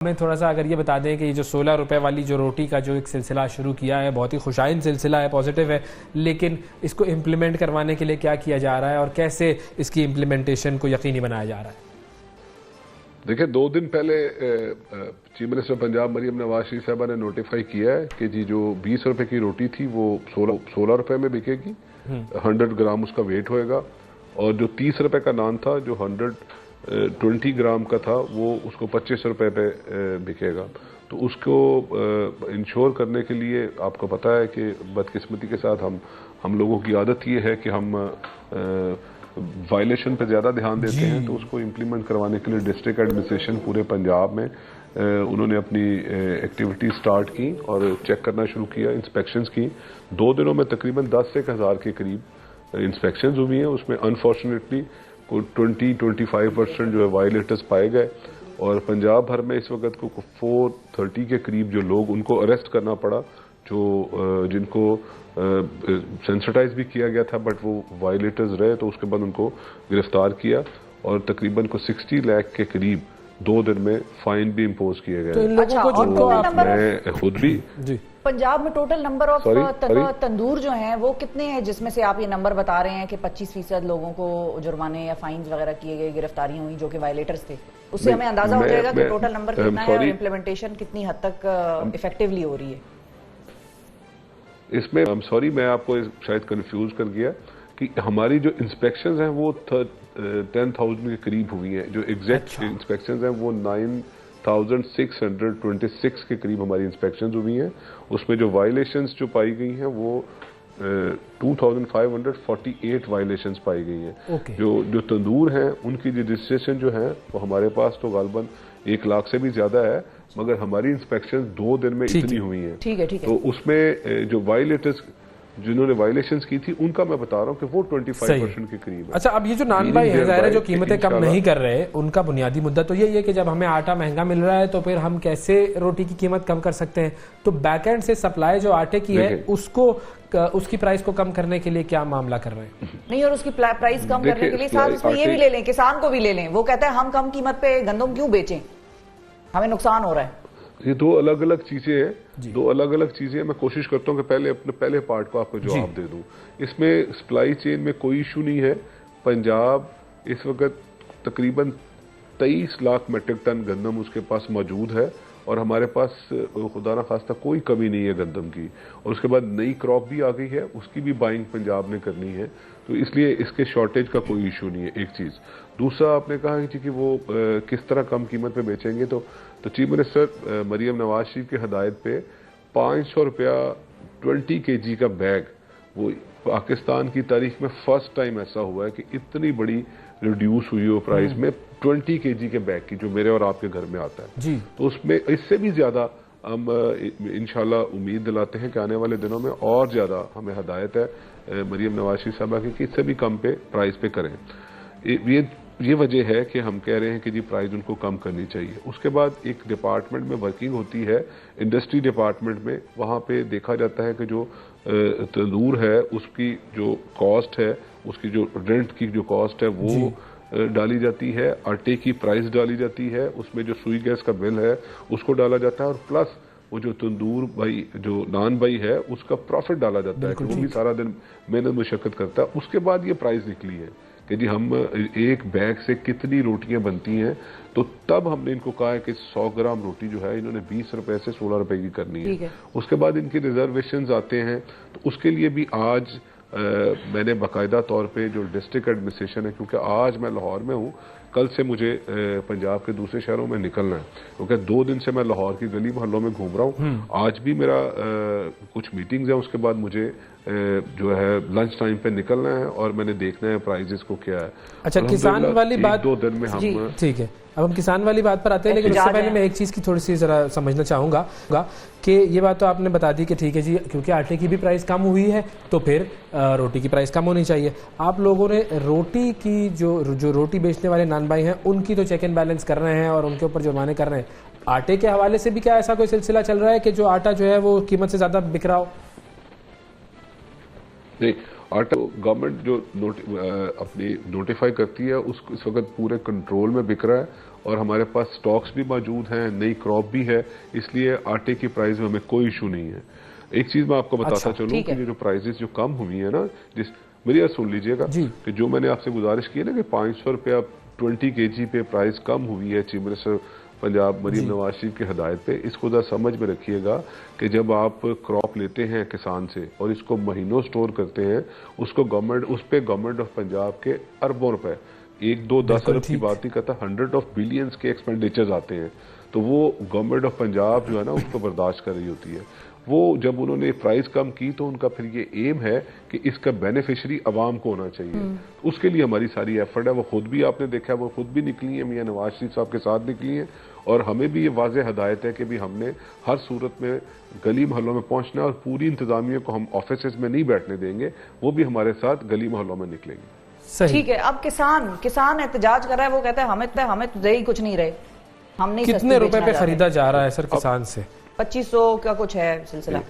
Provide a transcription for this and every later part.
हमें थोड़ा सा अगर ये बता दें कि ये जो 16 रुपए वाली जो रोटी का जो एक सिलसिला शुरू किया है, बहुत ही खुशाइन सिलसिला है, पॉजिटिव है, लेकिन इसको इम्प्लीमेंट करवाने के लिए क्या किया जा रहा है और कैसे इसकी इम्प्लीमेंटेशन को यकीनी बनाया जा रहा है? देखिए, 2 दिन पहले चीफ मिनिस्टर पंजाब मरियम नवाज शरीफ साहबा ने नोटिफाई किया है कि जी जो 20 रुपए की रोटी थी वो 16 रुपए में बिकेगी। 100 ग्राम उसका वेट होएगा। और जो 30 रुपए का नान था, जो 120 ग्राम का था, वो उसको 25 रुपए पे बिकेगा। तो उसको इंश्योर करने के लिए आपको पता है कि बदकिस्मती के साथ हम लोगों की आदत ये है कि हम वायलेशन पे ज़्यादा ध्यान देते हैं। तो उसको इम्प्लीमेंट करवाने के लिए डिस्ट्रिक्ट एडमिनिस्ट्रेशन पूरे पंजाब में उन्होंने अपनी एक्टिविटी स्टार्ट की और चेक करना शुरू किया, इंस्पेक्शंस की। 2 दिनों में तकरीबन 10 से 1000 के करीब इंस्पेक्शंस हुई हैं। उसमें अनफॉर्चुनेटली 20-25% जो है वायलेटर्स पाए गए। और पंजाब भर में इस वक्त को 430 के करीब जो लोग, उनको अरेस्ट करना पड़ा, जो जिनको सेंसिटाइज भी किया गया था बट वो वायलेटर्स रहे। तो उसके बाद उनको गिरफ्तार किया और तकरीबन को 60 लाख के करीब 2 दिन में फाइन भी इम्पोज किए गए। तो इन लोगों को जिनको मैं खुद भी पंजाब में टोटल नंबर ऑफ तंदूर जो हैं वो कितने हैं, जिसमें से आप ये नंबर बता रहे हैं कि 25% लोगों को जुर्माने या फाइन्स वगैरह किए गए, गिरफ्तारियां हुई जो कि वायलेटर्स थे? उससे हमें अंदाजा हो जाएगा कि टोटल नंबर कितना है और इम्प्लीमेंटेशन कितनी हद तक इफेक्टिवली हो रही है। इसमें मैं आपको शायद कंफ्यूज कर गया कि हमारी जो इंस्पेक्शंस हैं वो 10,000 के करीब हुई हैं। जो एग्जैक्ट इंस्पेक्शंस हैं वो 9,626 के करीब हमारी इंस्पेक्शंस हुई हैं। उसमें जो वायलेशंस जो पाई गई हैं वो 2,548 वायलेशंस पाई गई हैं। जो तंदूर हैं उनकी रजिस्ट्रेशन जो है वो हमारे पास तो गालबन 1 लाख से भी ज्यादा है, मगर हमारी इंस्पेक्शन 2 दिन में इतनी हुई हैं। ठीक है। तो उसमें जो वायलेटर्स जिन्होंने वायलेशंस की थी उनका मैं बता रहा हूँ कि वो 25% के करीब है। अच्छा, अब ये जो नान भाई है, ज़ाहिर है जो कीमतें कम नहीं कर रहे, उनका बुनियादी मुद्दा तो यही है कि जब हमें आटा महंगा मिल रहा है तो फिर हम कैसे रोटी की कीमत कम कर सकते हैं। तो बैकएंड से सप्लाई जो आटे की है उसकी प्राइस को कम करने के लिए क्या मामला कर रहे हैं? नहीं, और उसकी प्राइस कम करने के लिए साथ उसमें ये भी ले लें, किसान को भी ले लें। वो कहता है हम कम कीमत पे गंदम क्यों बेचें, हमें नुकसान हो रहा है। ये 2 अलग अलग चीजें हैं, 2 अलग अलग चीजें। मैं कोशिश करता हूँ कि पहले अपने पहले पार्ट को आपको जवाब दे दूं। इसमें सप्लाई चेन में कोई इशू नहीं है। पंजाब इस वक्त तकरीबन 23 लाख मेट्रिक टन गंदम उसके पास मौजूद है और हमारे पास खुदा ना खास्ता कोई कमी नहीं है गंदम की। और उसके बाद नई क्रॉप भी आ गई है, उसकी भी बाइंग पंजाब ने करनी है। तो इसलिए इसके शॉर्टेज का कोई इशू नहीं है, एक चीज। दूसरा, आपने कहा कि वो किस तरह कम कीमत पे बेचेंगे। तो चीफ मिनिस्टर मरियम नवाज शरीफ की हदायत पे 500 रुपया 20 kg का बैग, वो पाकिस्तान की तारीख में फर्स्ट टाइम ऐसा हुआ है कि इतनी बड़ी रिड्यूस हुई हो प्राइस में 20 kg के बैग की, जो मेरे और आपके घर में आता है जी। तो उसमें इससे भी ज्यादा हम इंशाल्लाह उम्मीद दिलाते हैं कि आने वाले दिनों में और ज्यादा हमें हदायत है मरियम नवाज शरीफ साहबा की कि इससे भी कम पे प्राइस पे करें। ये वजह है कि हम कह रहे हैं कि जी प्राइस उनको कम करनी चाहिए। उसके बाद एक डिपार्टमेंट में वर्किंग होती है, इंडस्ट्री डिपार्टमेंट में, वहाँ पे देखा जाता है कि जो तंदूर है उसकी जो कॉस्ट है, उसकी जो रेंट की जो कॉस्ट है वो डाली जाती है, आटे की प्राइस डाली जाती है, उसमें जो सुई गैस का बिल है उसको डाला जाता है, और प्लस वो जो तंदूर भाई, जो नान भाई है, उसका प्रॉफिट डाला जाता है कि वो भी सारा दिन मेहनत मुशक्कत करता है। उसके बाद ये प्राइस निकली है कि जी हम एक बैग से कितनी रोटियां बनती हैं। तो तब हमने इनको कहा है कि 100 ग्राम रोटी जो है इन्होंने 20 रुपए से 16 रुपए की करनी है। उसके बाद इनके रिजर्वेशंस आते हैं, तो उसके लिए भी आज मैंने बाकायदा तौर पे जो डिस्ट्रिक्ट एडमिनिस्ट्रेशन है, क्योंकि आज मैं लाहौर में हूँ, कल से मुझे पंजाब के दूसरे शहरों में निकलना है, क्योंकि 2 दिन से मैं लाहौर की गली मोहल्लों में घूम रहा हूँ। आज भी मेरा कुछ मीटिंग्स हैं, उसके बाद मुझे जो है लंच टाइम पे निकलना है और मैंने देखना है प्राइजेस को क्या है। अच्छा, किसान वाली बात 2 दिन में हम ठीक है। अब हम किसान वाली बात पर आते हैं, लेकिन उससे पहले मैं एक चीज़ की थोड़ी सी ज़रा समझना चाहूँगा कि ये बात तो आपने बता दी कि ठीक है जी, क्योंकि आटे की भी प्राइस कम हुई है तो फिर रोटी की प्राइस कम होनी चाहिए। आप लोगों ने रोटी की जो रोटी बेचने वाले नान भाई हैं उनकी तो चेक एंड बैलेंस कर रहे हैं और उनके ऊपर जुर्माने कर रहे हैं। आटे के हवाले से भी क्या ऐसा कोई सिलसिला चल रहा है कि जो आटा जो है वो कीमत से ज़्यादा बिक रहा हो? नहीं, आटा गवर्नमेंट जो अपनी नोटिफाई करती है उसको इस वक्त पूरे कंट्रोल में बिक रहा है और हमारे पास स्टॉक्स भी मौजूद हैं, नई क्रॉप भी है, इसलिए आटे की प्राइस में हमें कोई इशू नहीं है। एक चीज मैं आपको बताता चलूं कि ये जो प्राइसेस जो कम हुई है ना, मेरी बात सुन लीजिएगा कि जो मैंने आपसे गुजारिश की है ना कि 500 रुपया 20 kg पे प्राइस कम हुई है चीफ मिनिस्टर पंजाब मरीम नवाज शरीफ की हदायत पे, इसको जरा समझ में रखिएगा कि जब आप क्रॉप लेते हैं किसान से और इसको महीनों स्टोर करते हैं, उसको गवर्नमेंट, उस पे गवर्नमेंट ऑफ पंजाब के अरबों रुपए, 1-2-10 अरब की बात ही करता, 100 ऑफ बिलियंस के एक्सपेंडिचर्स आते हैं, तो वो गवर्नमेंट ऑफ पंजाब जो है ना उसको बर्दाश्त कर रही होती है। वो जब उन्होंने प्राइस कम की तो उनका फिर ये एम है कि इसका बेनिफिशियरी अवाम को होना चाहिए। उसके लिए हमारी सारी एफर्ट है, वो खुद भी आपने देखा, वो खुद भी निकली है, मियां नवाज शरीफ साहब के साथ निकली है, और हमें भी ये वाज़ेह हदायत है कि भी हमने हर सूरत में गली मोहल्लों में पहुंचना है और पूरी इंतजामिया को हम ऑफिस में नहीं बैठने देंगे, वो भी हमारे साथ गली मोहल्लों में निकलेंगे। ठीक है, अब किसान एहतजाज कर रहा है, वो कहता है हमें तो दे ही कुछ नहीं रहे, हम नहीं। कितने रुपए पे खरीदा जा रहा है सर किसान से? 2500 का कुछ है सिलसिला।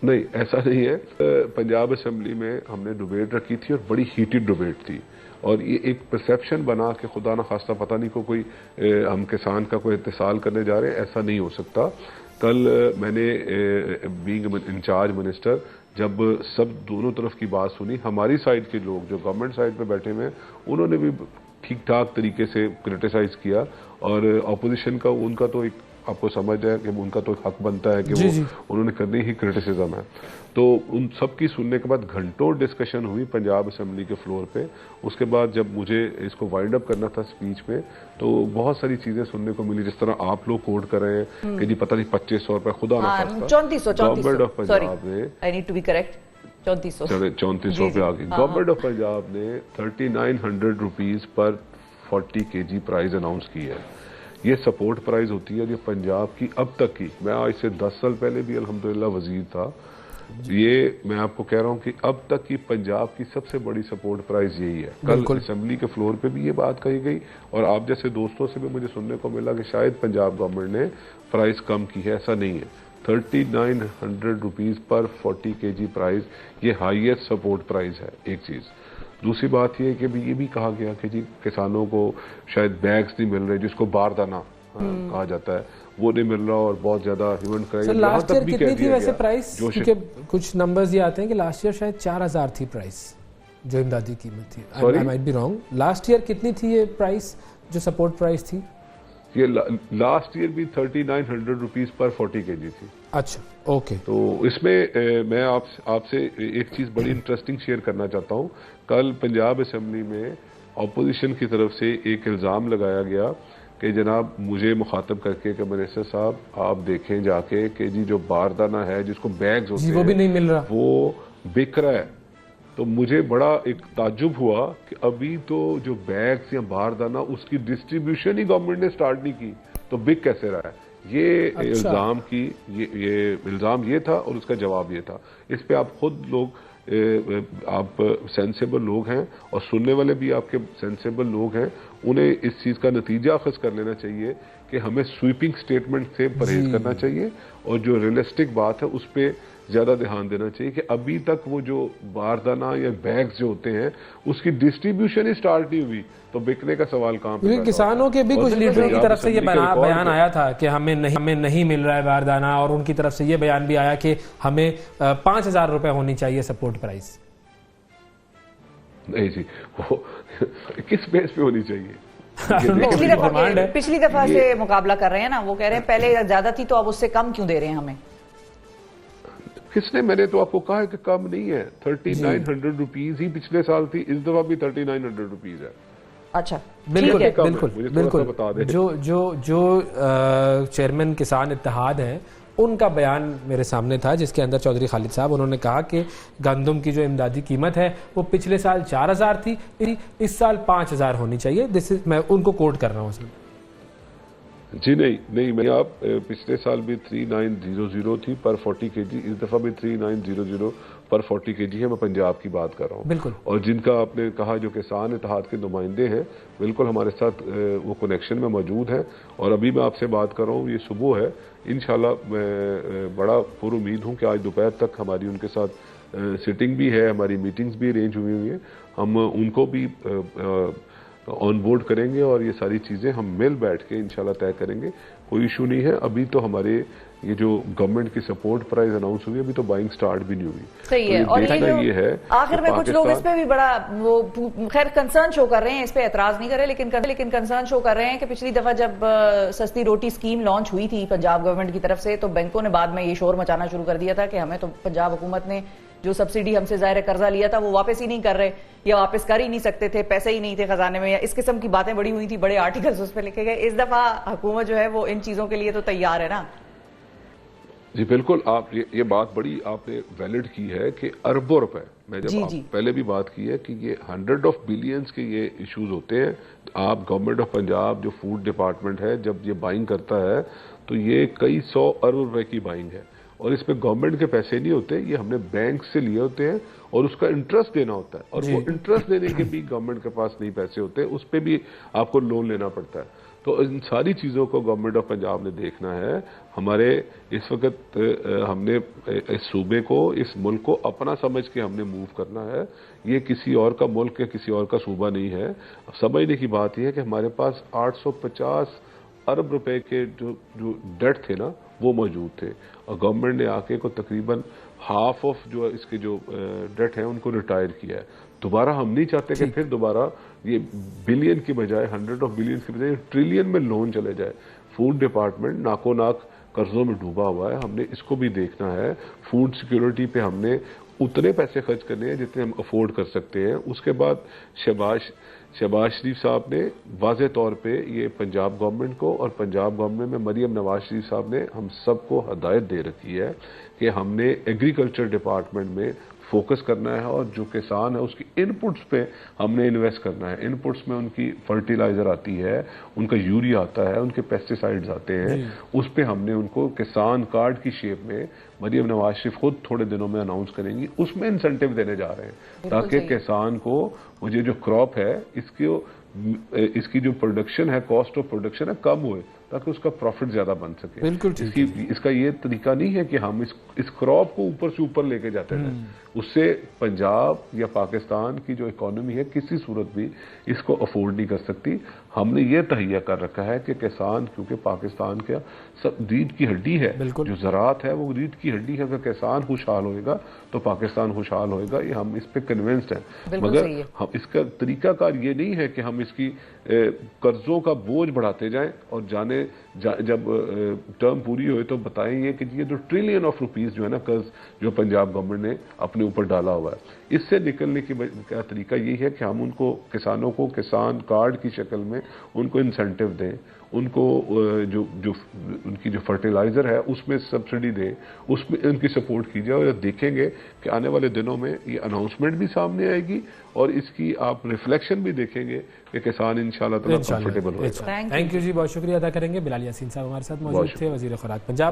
नहीं, ऐसा नहीं है। पंजाब असेंबली में हमने डिबेट रखी थी और बड़ी हीटेड डिबेट थी, और ये एक परसेप्शन बना कि खुदा ना खास्ता पता नहीं को कोई हम किसान का कोई इत्तेसाल करने जा रहे हैं, ऐसा नहीं हो सकता। कल मैंने बीइंग इंचार्ज मिनिस्टर जब सब दोनों तरफ की बात सुनी, हमारी साइड के लोग जो गवर्नमेंट साइड पे बैठे हुए हैं उन्होंने भी ठीक ठाक तरीके से क्रिटिसाइज किया, और अपोजिशन का उनका तो एक आपको समझ है कि उनका तो हक बनता है कि वो उन्होंने करनी ही क्रिटिसिज्म है। तो उन सब की सुनने के बाद घंटों डिस्कशन हुई पंजाब असेंबली के फ्लोर पे। उसके बाद जब मुझे इसको वाइंड अप करना था स्पीच में, तो बहुत सारी चीजें सुनने को मिली, जिस तरह आप लोग कोट कर रहे हैं कि जी पता नहीं 2500 रुपए, खुदा ना खास्ता 3400 गवर्नमेंट ऑफ पंजाब ने 3400 पे आ गई। गवर्नमेंट ऑफ पंजाब ने 3900 rupees per 40 kg price announce की है। ये सपोर्ट प्राइस होती है, ये पंजाब की अब तक की, मैं आज से 10 साल पहले भी अल्हम्दुलिल्लाह वजीर था, ये मैं आपको कह रहा हूं कि अब तक की पंजाब की सबसे बड़ी सपोर्ट प्राइस यही है। कल असेंबली के फ्लोर पे भी ये बात कही गई, और आप जैसे दोस्तों से भी मुझे सुनने को मिला कि शायद पंजाब गवर्नमेंट ने प्राइस कम की है, ऐसा नहीं है। 3900 रुपीज पर 40 kg प्राइस, ये हाईएस्ट सपोर्ट प्राइस है। एक चीज, दूसरी बात यह कि ये भी कहा गया कि जी किसानों को शायद बैग्स नहीं मिल रहे, जिसको बारदाना कहा जाता है, वो नहीं मिल रहा, और बहुत ज्यादा ह्यूमन क्राइम। लास्ट ईयर कितनी थी वैसे प्राइस? क्योंकि कुछ नंबर्स ये आते हैं कि लास्ट ईयर शायद 4000 थी प्राइस जो इमदादी कीमत थी। I might be wrong. Last year कितनी थी ये प्राइस जो सपोर्ट प्राइस थी? ये लास्ट ईयर भी 3900 रुपीज पर 40 kg थी। अच्छा, ओके। तो इसमें मैं आपसे एक चीज बड़ी इंटरेस्टिंग शेयर करना चाहता हूँ। कल पंजाब असेंबली में अपोजिशन की तरफ से एक इल्जाम लगाया गया कि जनाब मुझे मुखातब करके कि मिनिस्टर साहब आप देखें जाके कि जी जो बारदाना है जिसको बैग्स होते हैं वो भी नहीं मिल रहा, वो बिक रहा है। तो मुझे बड़ा एक ताज्जुब हुआ कि अभी तो जो बैग्स या बारदाना उसकी डिस्ट्रीब्यूशन ही गवर्नमेंट ने स्टार्ट नहीं की, तो बिक कैसे रहा है? ये इल्जाम की ये इल्जाम ये था और उसका जवाब ये था। इस पे आप खुद लोग आप सेंसेबल लोग हैं और सुनने वाले भी आपके सेंसेबल लोग हैं, उन्हें इस चीज का नतीजा अखज़ कर लेना चाहिए कि हमें स्वीपिंग स्टेटमेंट से परहेज करना चाहिए, और जो रियलिस्टिक बात है उस पर ज्यादा ध्यान देना चाहिए कि अभी तक वो जो बारदाना या बैग्स जो होते हैं उसकी डिस्ट्रीब्यूशन ही स्टार्ट नहीं हुई, तो बिकने का सवाल कहां पे? क्योंकि किसानों के भी कुछ लीडरों की तरफ से ये बयान आया था कि हमें नहीं मिल रहा है बारदाना, और उनकी तरफ से ये बयान भी आया कि हमें 5000 रुपए होनी चाहिए सपोर्ट प्राइस। नहीं जी, वो किस बेस पे होनी चाहिए? पिछली दफा से मुकाबला कर रहे हैं ना, वो कह रहे हैं पहले ज्यादा थी तो अब उससे कम क्यों दे रहे हैं हमें? किसने? मैंने तो आपको कहा है कि कम नहीं है। 3900 रुपीज ही पिछले साल थी, इस दफा भी 3900 रुपीज है। अच्छा, बिल्कुल बिल्कुल बता दें। जो चेयरमैन किसान इत्तेहाद हैं उनका बयान मेरे सामने था, जिसके अंदर चौधरी खालिद साहब उन्होंने कहा कि गंदम की जो इमदादी कीमत है वो पिछले साल 4000 थी, इस साल 5000 होनी चाहिए। मैं उनको कोट कर रहा हूँ उसमें। जी नहीं, मैं आप पिछले साल भी 3900 थी पर 40 kg, इस दफा भी 3900 पर 40 kg है। मैं पंजाब की बात कर रहा हूँ। बिल्कुल। और जिनका आपने कहा जो किसान इत्तेहाद के नुमाइंदे हैं, बिल्कुल हमारे साथ वो कनेक्शन में मौजूद हैं, और अभी मैं आपसे बात कर रहा हूँ, ये सुबह है। इंशाल्लाह मैं बड़ा पुरुमीद हूँ कि आज दोपहर तक हमारी उनके साथ सिटिंग भी है, हमारी मीटिंग्स भी अरेंज हुई हैं। हम उनको भी ऑन बोर्ड करेंगे और ये सारी चीज़ें हम मिल बैठ के इंशाल्लाह तय करेंगे। कोई इशू नहीं है। अभी तो हमारे ये जो गवर्नमेंट की सपोर्ट प्राइस अनाउंस हुई, अभी तो बाइंग स्टार्ट भी नहीं हुई। सही है। तो और ये है आखिर में कुछ लोग इस पे भी बड़ा वो खैर कंसर्न शो कर रहे हैं, इस पे एतराज नहीं कर रहे, लेकिन कंसर्न शो कर रहे हैं कि पिछली दफा जब सस्ती रोटी स्कीम लॉन्च हुई थी पंजाब गवर्नमेंट की तरफ से, तो बैंकों ने बाद में ये शोर मचाना शुरू कर दिया था कि हमें तो पंजाब हुकूमत ने जो सब्सिडी हमसे ज़ाहिर कर्जा लिया था वो वापस ही नहीं कर रहे, या वापस कर ही नहीं सकते थे, पैसे ही नहीं थे खजाने में, या इस किस्म की बातें बड़ी हुई थी, बड़े आर्टिकल्स उस पर लिखे गए। इस दफा हुकूमत जो है वो इन चीजों के लिए तो तैयार है ना? जी बिल्कुल। आप ये बात बड़ी आपने वैलिड की है कि अरबों रुपए, मैं जब पहले भी बात की है कि ये 100 ऑफ बिलियंस के ये इश्यूज होते हैं। आप गवर्नमेंट ऑफ पंजाब जो फूड डिपार्टमेंट है जब ये बाइंग करता है तो ये कई 100 अरब रुपए की बाइंग है, और इसमें गवर्नमेंट के पैसे नहीं होते, ये हमने बैंक से लिए होते हैं और उसका इंटरेस्ट देना होता है, और वो इंटरेस्ट देने के भी गवर्नमेंट के पास नहीं पैसे होते, उस पर भी आपको लोन लेना पड़ता है। तो इन सारी चीज़ों को गवर्नमेंट ऑफ पंजाब ने देखना है। हमारे इस वक्त हमने इस सूबे को, इस मुल्क को अपना समझ के हमने मूव करना है। ये किसी और का मुल्क या किसी और का सूबा नहीं है। समझने की बात यह है कि हमारे पास 850 अरब रुपए के जो डेट थे ना वो मौजूद थे, और गवर्नमेंट ने आके को तकरीबन हाफ ऑफ जो इसके जो डेट है उनको रिटायर किया है। दोबारा हम नहीं चाहते कि फिर दोबारा ये बिलियन की बजाय 100 ऑफ बिलियन की बजाय ट्रिलियन में लोन चले जाए। फूड डिपार्टमेंट नाको नाक कर्जों में डूबा हुआ है, हमने इसको भी देखना है। फूड सिक्योरिटी पे हमने उतने पैसे खर्च करने हैं जितने हम अफोर्ड कर सकते हैं। उसके बाद शहबाज शरीफ साहब ने वाज़े तौर पे ये पंजाब गवर्नमेंट को और पंजाब गवर्नमेंट में मरियम नवाज शरीफ साहब ने हम सबको हदायत दे रखी है कि हमने एग्रीकल्चर डिपार्टमेंट में फोकस करना है, और जो किसान है उसकी इनपुट्स पे हमने इन्वेस्ट करना है। इनपुट्स में उनकी फर्टिलाइजर आती है, उनका यूरिया आता है, उनके पेस्टिसाइड्स आते हैं, उस पे हमने उनको किसान कार्ड की शेप में मरियम नवाज शरीफ खुद थोड़े दिनों में अनाउंस करेंगी, उसमें इंसेंटिव देने जा रहे हैं ताकि किसान को मुझे जो क्रॉप है इसकी जो प्रोडक्शन है, कॉस्ट ऑफ प्रोडक्शन है, कम हुए ताकि उसका प्रॉफिट ज्यादा बन सके। बिल्कुल इसका ये तरीका नहीं है कि हम इस क्रॉप को ऊपर से ऊपर लेके जाते हैं। उससे पंजाब या पाकिस्तान की जो इकोनॉमी है किसी सूरत भी इसको अफोर्ड नहीं कर सकती। हमने ये तहैया कर रखा है कि किसान, क्योंकि पाकिस्तान का सब रीढ़ की हड्डी है, जो ज़राअत है वो रीढ़ की हड्डी है। अगर किसान खुशहाल होएगा तो पाकिस्तान खुशहाल होएगा, ये हम इस पे कन्विंस्ड हैं। मगर हम इसका तरीकाकार ये नहीं है कि हम इसकी कर्जों का बोझ बढ़ाते जाएं और जब टर्म पूरी होए तो बताएंगे कि ये जो ट्रिलियन ऑफ रुपीस जो है ना कर्ज जो पंजाब गवर्नमेंट ने अपने ऊपर डाला हुआ है, इससे निकलने का तरीका यही है कि हम उनको, किसानों को किसान कार्ड की शक्ल में उनको इंसेंटिव दें, उनको जो उनकी जो फर्टिलाइजर है उसमें सब्सिडी दें, उसमें उनकी सपोर्ट की जाए। और देखेंगे कि आने वाले दिनों में ये अनाउंसमेंट भी सामने आएगी और इसकी आप रिफ्लेक्शन भी देखेंगे कि किसान इंशाल्लाह ताला कंफर्टेबल होगा। थैंक यू जी, बहुत शुक्रिया अदा करेंगे। बिलाल यासीन साहब हमारे साथ मौजूद थे, वजीर खुराक पंजाब।